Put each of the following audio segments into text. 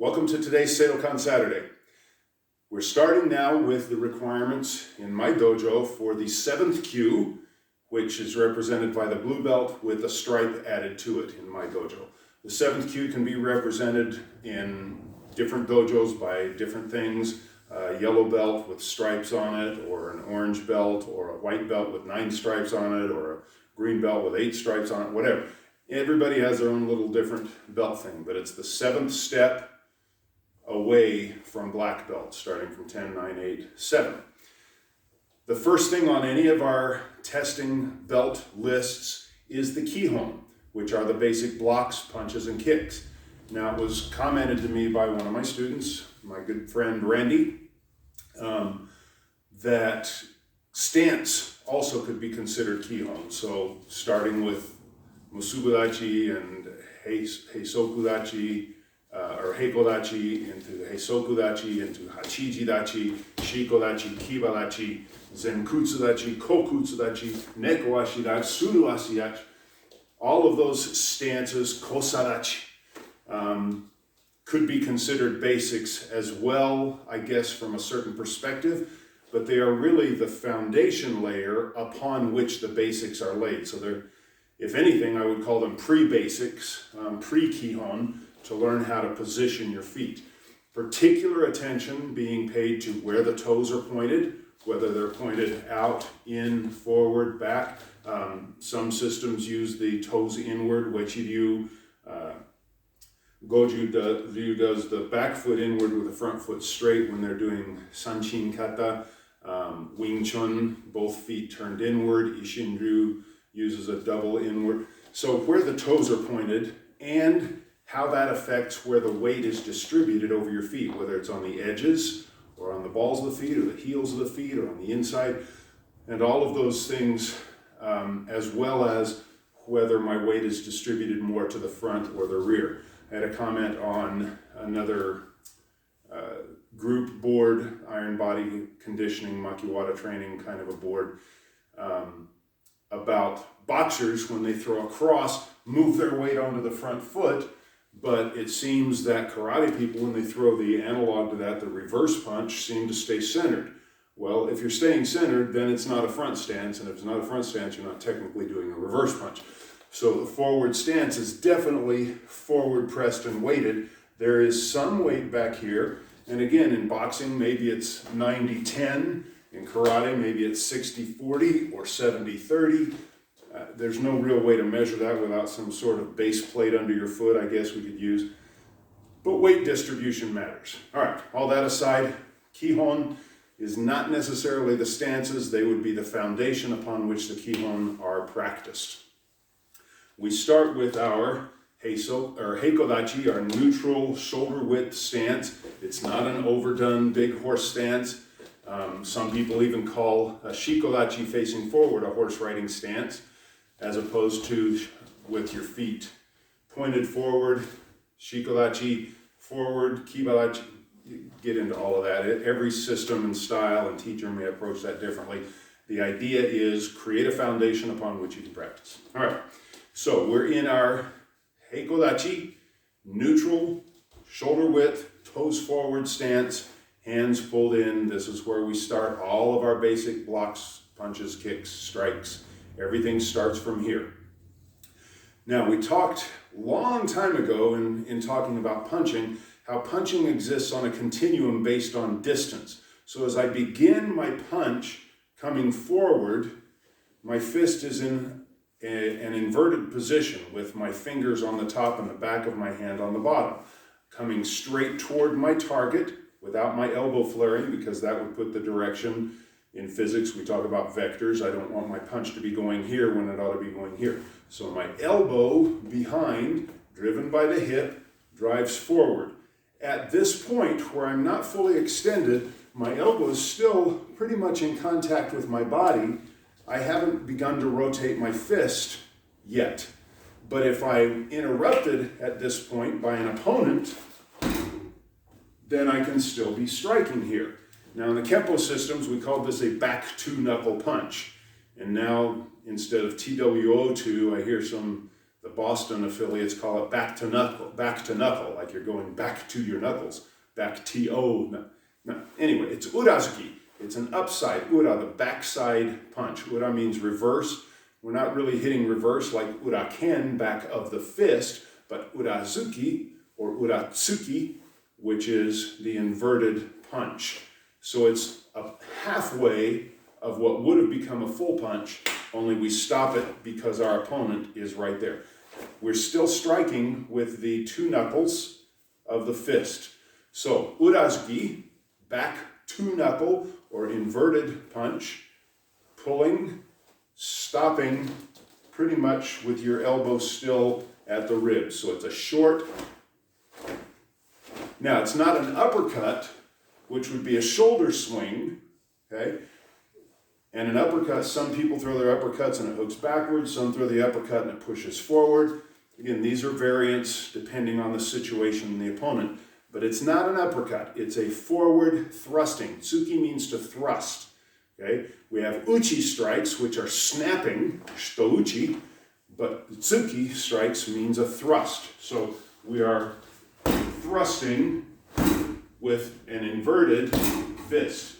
Welcome to today's Seidokan Saturday. We're starting now with the requirements in my dojo for the 7th kyu, which is represented by the blue belt with a stripe added to it in my dojo. The 7th kyu can be represented in different dojos by different things. A yellow belt with stripes on it, or an orange belt, or a white belt with 9 stripes on it, or a green belt with 8 stripes on it, whatever. Everybody has their own little different belt thing, but it's the 7th step away from black belt, starting from 10, 9, 8, 7. The first thing on any of our testing belt lists is the kihon, which are the basic blocks, punches, and kicks. Now, it was commented to me by one of my students, my good friend Randy, that stance also could be considered kihon. So starting with musubudachi and heisokudachi, or heikodachi, into heisokudachi, into hachijidachi, shikodachi, kibadachi, zenkutsudachi, kokutsudachi, nekoashidachi, suruashidachi. All of those stances, kosadachi, could be considered basics as well, I guess, from a certain perspective, but they are really the foundation layer upon which the basics are laid. So they're, if anything, I would call them pre-basics, pre-kihon, to learn how to position your feet. Particular attention being paid to where the toes are pointed, whether they're pointed out, in, forward, back. Some systems use the toes inward, Wechiryu. Goju does the back foot inward with the front foot straight when they're doing Sanchin Kata. Wing Chun, both feet turned inward. Ishinryu uses a double inward. So where the toes are pointed and how that affects where the weight is distributed over your feet, whether it's on the edges or on the balls of the feet or the heels of the feet or on the inside, and all of those things, as well as whether my weight is distributed more to the front or the rear. I had a comment on another group board, iron body conditioning, Makiwara training kind of a board, about boxers, when they throw a cross, move their weight onto the front foot, but it seems that karate people, when they throw the analog to that, the reverse punch, seem to stay centered. Well, if you're staying centered, then it's not a front stance, and if it's not a front stance, you're not technically doing a reverse punch. So the forward stance is definitely forward pressed and weighted. There is some weight back here, and again, in boxing, maybe it's 90-10. In karate, maybe it's 60-40 or 70-30. There's no real way to measure that without some sort of base plate under your foot, I guess we could use. But weight distribution matters. All right, all that aside, kihon is not necessarily the stances. They would be the foundation upon which the kihon are practiced. We start with our heikodachi, our neutral shoulder width stance. It's not an overdone big horse stance. Some people even call a shikodachi, facing forward, a horse riding stance, as opposed to with your feet pointed forward, shikodachi, forward, kibadachi. Get into all of that. Every system and style and teacher may approach that differently. The idea is create a foundation upon which you can practice. All right, so we're in our heikodachi, neutral, shoulder width, toes forward stance, hands pulled in. This is where we start all of our basic blocks, punches, kicks, strikes. Everything starts from here. Now, we talked a long time ago in talking about punching, how punching exists on a continuum based on distance. So as I begin my punch coming forward, my fist is in an inverted position with my fingers on the top and the back of my hand on the bottom, coming straight toward my target without my elbow flaring, because that would put the direction. In physics, we talk about vectors. I don't want my punch to be going here when it ought to be going here. So my elbow behind, driven by the hip, drives forward. At this point, where I'm not fully extended, my elbow is still pretty much in contact with my body. I haven't begun to rotate my fist yet. But if I'm interrupted at this point by an opponent, then I can still be striking here. Now, in the Kempo systems, we call this a back two knuckle punch. And now, instead of TWO2, I hear some The Boston affiliates call it back to knuckle, like you're going back to your knuckles, back to. No. Anyway, it's urazuki. It's an upside ura, the backside punch. Ura means reverse. We're not really hitting reverse like uraken, back of the fist, but urazuki or uratsuki, which is the inverted punch. So it's a halfway of what would have become a full punch, only we stop it because our opponent is right there. We're still striking with the two knuckles of the fist. So urazuki, back two knuckle or inverted punch, pulling, stopping pretty much with your elbow still at the ribs. So it's a short. Now it's not an uppercut, which would be a shoulder swing, okay? And an uppercut, some people throw their uppercuts and it hooks backwards, some throw the uppercut and it pushes forward. Again, these are variants depending on the situation and the opponent, but it's not an uppercut, it's a forward thrusting. Tsuki means to thrust, okay? We have uchi strikes, which are snapping, shitouchi, but tsuki strikes means a thrust. So we are thrusting with an inverted fist.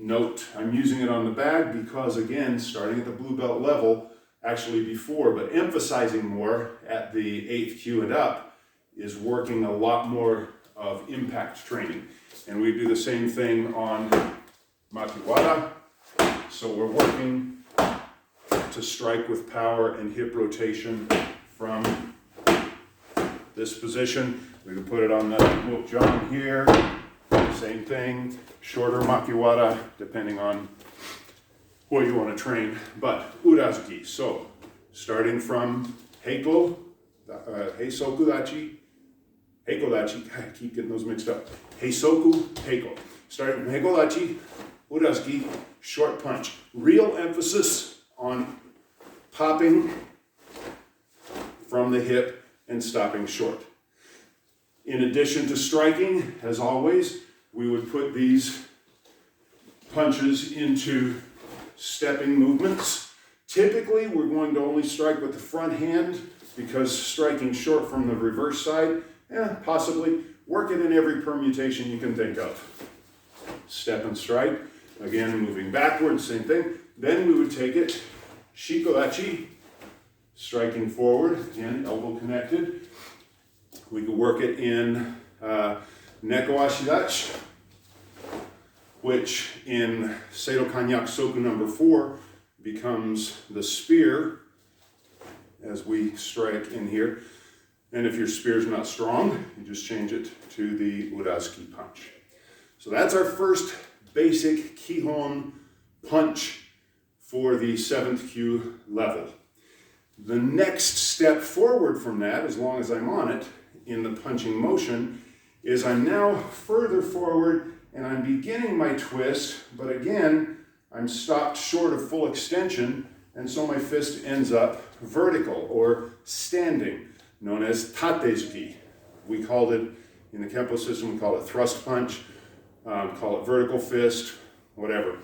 Note, I'm using it on the bag because, again, starting at the blue belt level, actually before, but emphasizing more at the 8th kyu and up, is working a lot more of impact training. And we do the same thing on makiwara. So we're working to strike with power and hip rotation from this position. We can put it on the mukjang here. Same thing, shorter makiwara, depending on what you want to train, but urazuki. So, starting from heiko, heisokudachi, heikodachi, I keep getting those mixed up. Heisoku, heiko. Starting from heikodachi, urazuki, short punch. Real emphasis on popping from the hip and stopping short. In addition to striking, as always, we would put these punches into stepping movements. Typically, we're going to only strike with the front hand because striking short from the reverse side, possibly. Work it in every permutation you can think of. Step and strike. Again, moving backwards, same thing. Then we would take it, shikodachi, striking forward, again, elbow connected. We could work it in neko ashidachi, which in Seidokan Yakusoku number 4 becomes the spear as we strike in here. And if your spear's not strong, you just change it to the urazuki punch. So that's our first basic kihon punch for the 7th kyu level. The next step forward from that, as long as I'm on it, in the punching motion, is I'm now further forward and I'm beginning my twist, but again, I'm stopped short of full extension, and so my fist ends up vertical or standing, known as Tate Zuki. We called it, in the Kempo system, we call it thrust punch, call it vertical fist, whatever,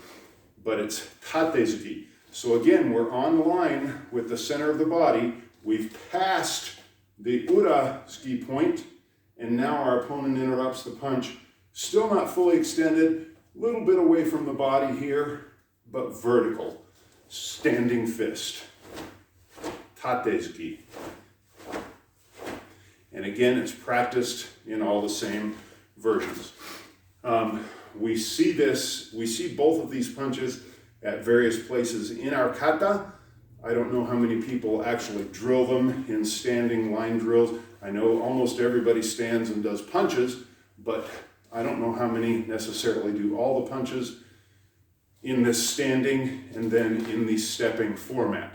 but it's Tate Zuki. So again, we're on line with the center of the body. We've passed the urazuki point, and now our opponent interrupts the punch. Still not fully extended, a little bit away from the body here, but vertical, standing fist, Tate Zuki. And again, it's practiced in all the same versions. We see both of these punches at various places in our kata. I don't know how many people actually drill them in standing line drills. I know almost everybody stands and does punches, but I don't know how many necessarily do all the punches in this standing and then in the stepping format.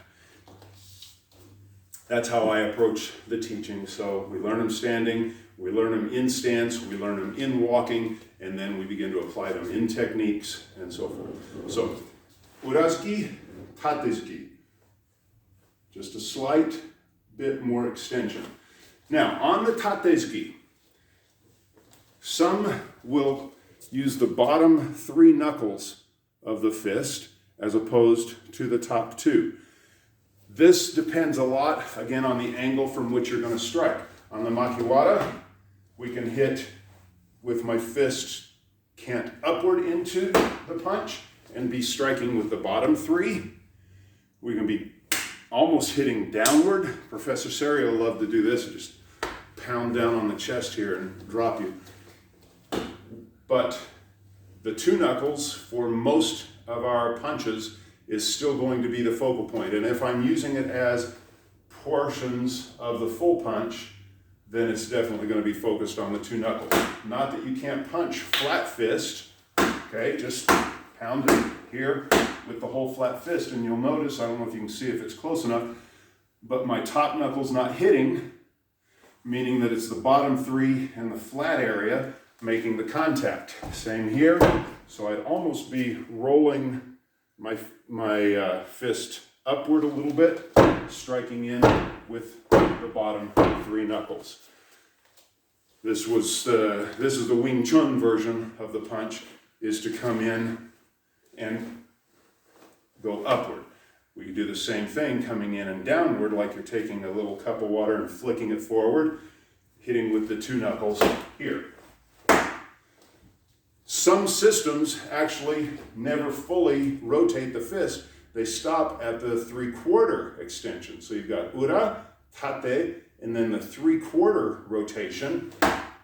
That's how I approach the teaching. So we learn them standing, we learn them in stance, we learn them in walking, and then we begin to apply them in techniques and so forth. So, urazuki, Tate Zuki. Just a slight bit more extension. Now, on the Tate Zuki, some will use the bottom 3 knuckles of the fist as opposed to the top 2. This depends a lot, again, on the angle from which you're going to strike. On the makiwara, we can hit with my fist cant upward into the punch and be striking with the bottom three. We can be almost hitting downward. Professor Serio loved to do this, just pound down on the chest here and drop you. But the two knuckles for most of our punches is still going to be the focal point. And if I'm using it as portions of the full punch, then it's definitely going to be focused on the two knuckles. Not that you can't punch flat fist, okay? Just pound it here with the whole flat fist, and you'll notice, I don't know if you can see if it's close enough, but my top knuckle's not hitting, meaning that it's the bottom three and the flat area making the contact. Same here, so I'd almost be rolling my fist upward a little bit, striking in with the bottom three knuckles. This is the Wing Chun version of the punch, is to come in and go upward. We can do the same thing coming in and downward, like you're taking a little cup of water and flicking it forward, hitting with the two knuckles here. Some systems actually never fully rotate the fist. They stop at the 3/4 extension. So you've got Ura, Tate, and then the 3/4 rotation,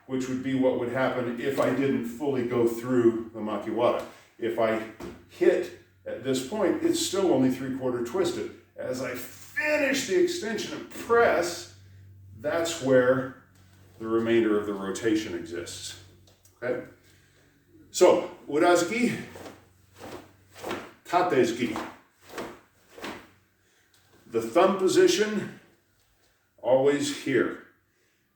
which would be what would happen if I didn't fully go through the makiwara. If I hit at this point, it's still only 3/4 twisted. As I finish the extension and press, that's where the remainder of the rotation exists. Okay? So, Ura-zuki, Tate-zuki. The thumb position, always here.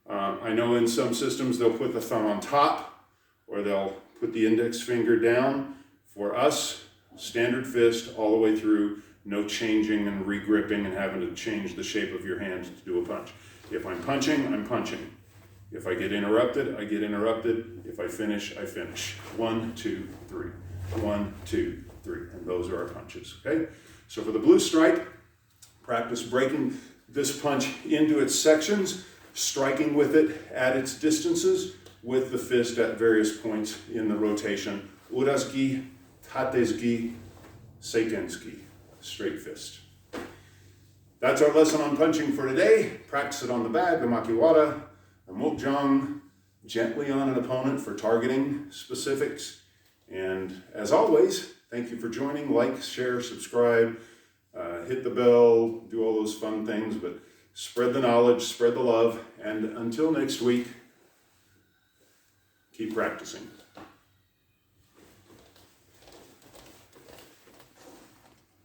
I know in some systems they'll put the thumb on top, or they'll put the index finger down. For us, standard fist all the way through, no changing and re-gripping and having to change the shape of your hand to do a punch. If I'm punching, I'm punching. If I get interrupted, I get interrupted. If I finish, I finish. 1, 2, 3. 1, 2, 3. And those are our punches, okay? So for the blue stripe, practice breaking this punch into its sections, striking with it at its distances with the fist at various points in the rotation. Ura-zuki, Tate-zuki, Seiken-zuki, straight fist. That's our lesson on punching for today. Practice it on the bag, the makiwara, the mokjang, gently on an opponent for targeting specifics. And as always, thank you for joining. Like, share, subscribe, hit the bell, do all those fun things, but spread the knowledge, spread the love, and until next week, keep practicing.